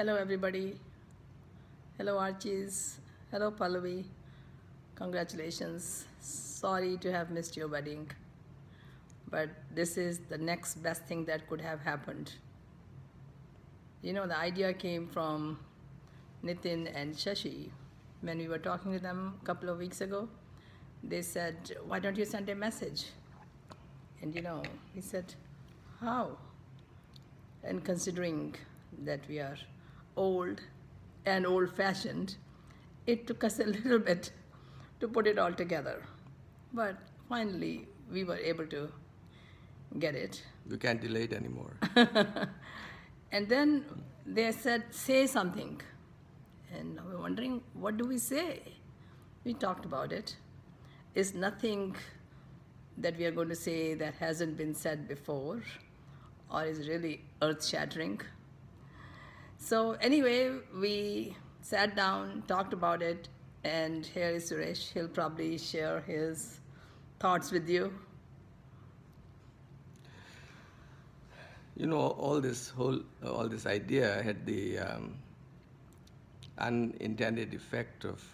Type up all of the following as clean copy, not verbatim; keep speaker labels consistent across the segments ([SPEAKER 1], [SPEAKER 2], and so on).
[SPEAKER 1] Hello, everybody. Hello, Archies. Hello, Pallavi. Congratulations. Sorry to have missed your wedding, but this is the next best thing that could have happened. You know, the idea came from Nitin and Shashi. When we were talking to them a couple of weeks ago, they said, "Why don't you send a message?" And we said, "How?" And considering that we are old and old-fashioned, it took us a little bit to put it all together. But finally, we were able to get it.
[SPEAKER 2] We can't delay it anymore.
[SPEAKER 1] And then they said, "Say something." And we were wondering, what do we say? We talked about it. It's nothing that we are going to say that hasn't been said before or is really earth-shattering. So anyway, we sat down, talked about it, and here is Suresh. He'll probably share his thoughts with you.
[SPEAKER 2] You know, all this idea had the unintended effect of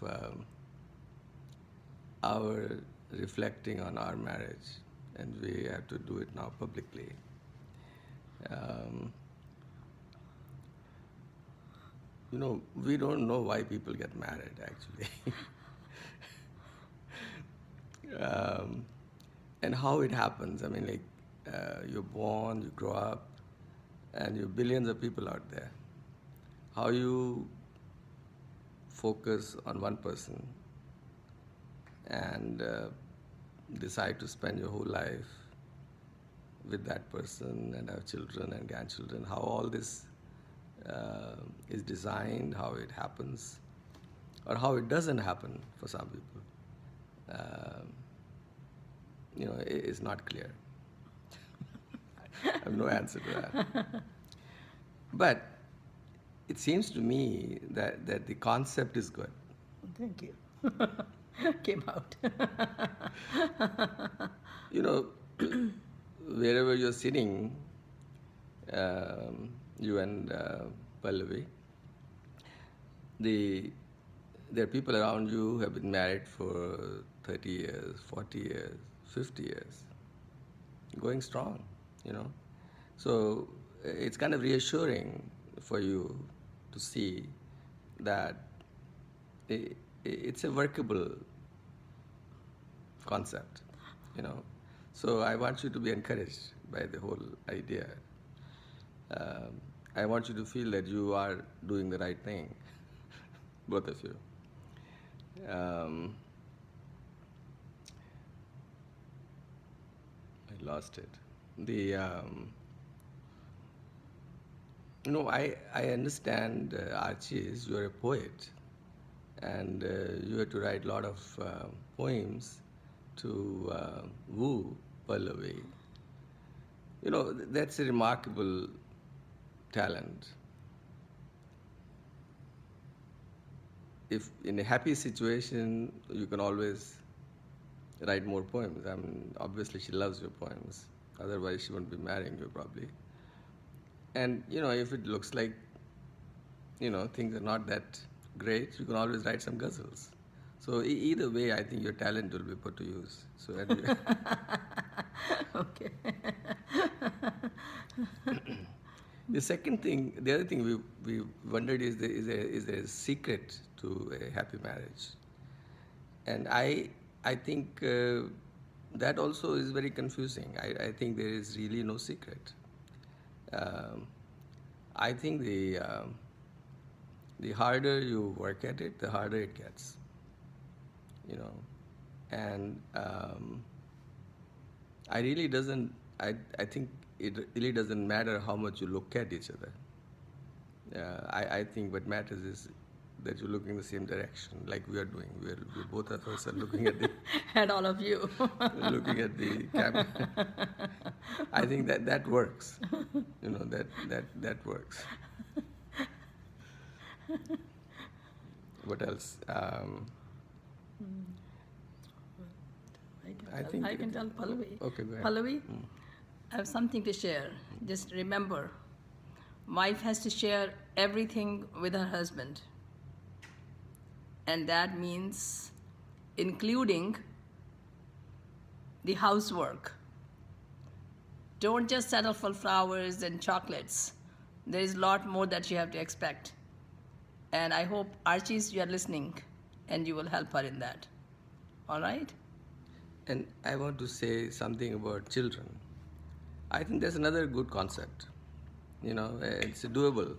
[SPEAKER 2] our reflecting on our marriage, and we have to do it now publicly. You know, we don't know why people get married, actually. And how it happens. I mean, you're born, you grow up, and you're billions of people out there. How you focus on one person and decide to spend your whole life with that person and have children and grandchildren, how all this is designed, how it happens, or how it doesn't happen for some people, is not clear. I have no answer to that. But it seems to me that the concept is good.
[SPEAKER 1] Thank you. Came out.
[SPEAKER 2] You know, wherever you're sitting, you and Pallavi, there are people around you who have been married for 30 years, 40 years, 50 years, going strong, So it's kind of reassuring for you to see that it's a workable concept, So I want you to be encouraged by the whole idea. I want you to feel that you are doing the right thing, both of you. I lost it. I understand, Archie, you're a poet, and you had to write a lot of poems to woo Pallavi. That's a remarkable talent. If in a happy situation, you can always write more poems. I mean, obviously she loves your poems. Otherwise, she wouldn't be marrying you probably. And, if it looks like, things are not that great, you can always write some ghazals. So either way, I think your talent will be put to use. So anyway.
[SPEAKER 1] Okay.
[SPEAKER 2] The other thing we wondered is there a secret to a happy marriage? And I think that also is very confusing. I think there is really no secret. I think the harder you work at it, the harder it gets. And I think it really doesn't matter how much you look at each other. I think what matters is that you're looking in the same direction, like we are doing. We both of us are looking at
[SPEAKER 1] And all of you.
[SPEAKER 2] looking at the camera. I think that works. That works. What else?
[SPEAKER 1] I can tell Pallavi.
[SPEAKER 2] Okay, go ahead.
[SPEAKER 1] Pallavi, I have something to share. Just remember, Wife has to share everything with her husband. And that means including the housework. Don't just settle for flowers and chocolates. There is a lot more that you have to expect. And I hope, Archie's, you are listening and you will help her in that. All right?
[SPEAKER 2] And I want to say something about children. I think that's another good concept. It's doable.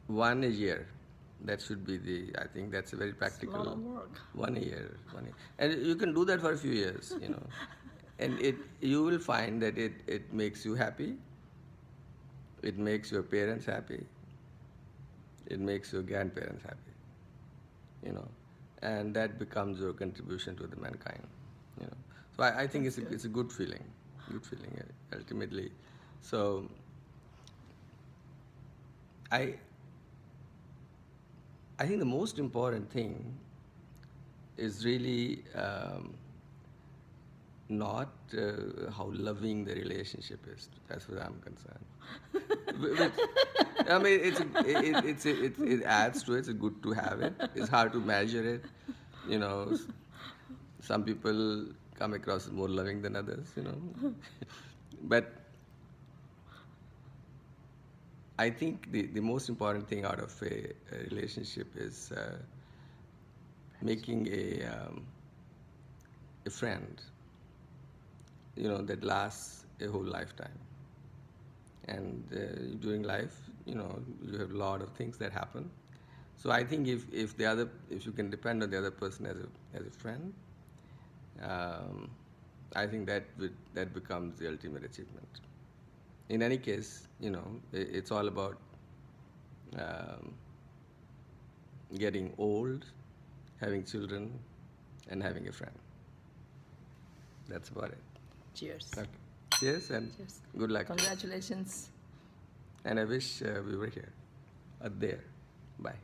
[SPEAKER 2] One a year. That should be I think that's a very practical.
[SPEAKER 1] It's a lot of work.
[SPEAKER 2] One a year. And you can do that for a few years, And you will find that it makes you happy. It makes your parents happy. It makes your grandparents happy. And that becomes your contribution to the mankind. So I think it's a good feeling. Good feeling, ultimately. So I think the most important thing is really not how loving the relationship is, as far as I'm concerned. I mean, it adds to it. It's good to have it. It's hard to measure it. Some people come across as more loving than others. But I think the most important thing out of a relationship is making a friend, that lasts a whole lifetime. And during life, you have a lot of things that happen. So I think if you can depend on the other person as a friend, I think that becomes the ultimate achievement. In any case, it's all about getting old, having children, and having a friend. That's about it.
[SPEAKER 1] Cheers.
[SPEAKER 2] Okay. Cheers and
[SPEAKER 1] Cheers.
[SPEAKER 2] Good luck.
[SPEAKER 1] Congratulations.
[SPEAKER 2] And I wish we were here or there. Bye.